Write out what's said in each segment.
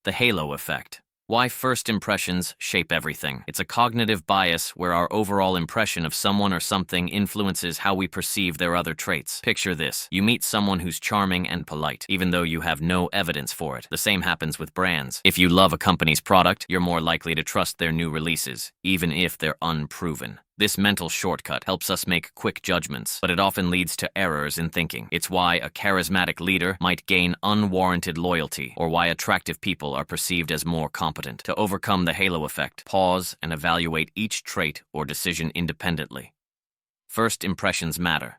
The halo effect. Why first impressions shape everything. It's a cognitive bias where our overall impression of someone or something influences how we perceive their other traits. Picture this. You meet someone who's charming and polite, even though you have no evidence for it. The same happens with brands. If you love a company's product, you're more likely to trust their new releases, even if they're unproven. This mental shortcut helps us make quick judgments, but it often leads to errors in thinking. It's why a charismatic leader might gain unwarranted loyalty, or why attractive people are perceived as more competent. To overcome the halo effect, pause and evaluate each trait or decision independently. First impressions matter,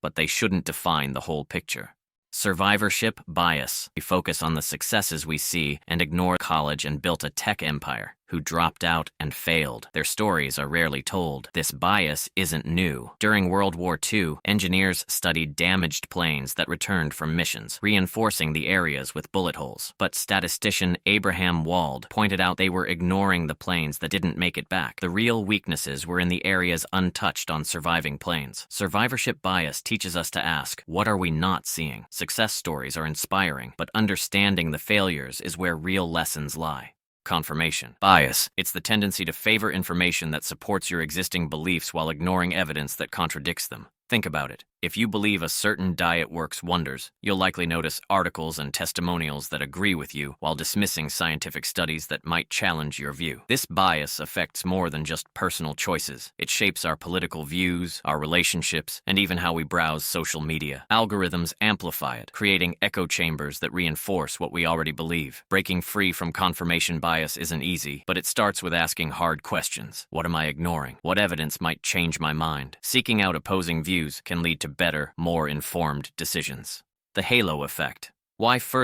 but they shouldn't define the whole picture. Survivorship bias. We focus on the successes we see and ignore college and built a tech empire who dropped out and failed. Their stories are rarely told. This bias isn't new. During World War II, engineers studied damaged planes that returned from missions, reinforcing the areas with bullet holes. But statistician Abraham Wald pointed out they were ignoring the planes that didn't make it back. The real weaknesses were in the areas untouched on surviving planes. Survivorship bias teaches us to ask, what are we not seeing? Success stories are inspiring, but understanding the failures is where real lessons lie. Confirmation bias. It's the tendency to favor information that supports your existing beliefs while ignoring evidence that contradicts them. Think about it. If you believe a certain diet works wonders, you'll likely notice articles and testimonials that agree with you while dismissing scientific studies that might challenge your view. This bias affects more than just personal choices. It shapes our political views, our relationships, and even how we browse social media. Algorithms amplify it, creating echo chambers that reinforce what we already believe. Breaking free from confirmation bias isn't easy, but it starts with asking hard questions. What am I ignoring? What evidence might change my mind? Seeking out opposing views can lead to better, more informed decisions. The halo effect. Why first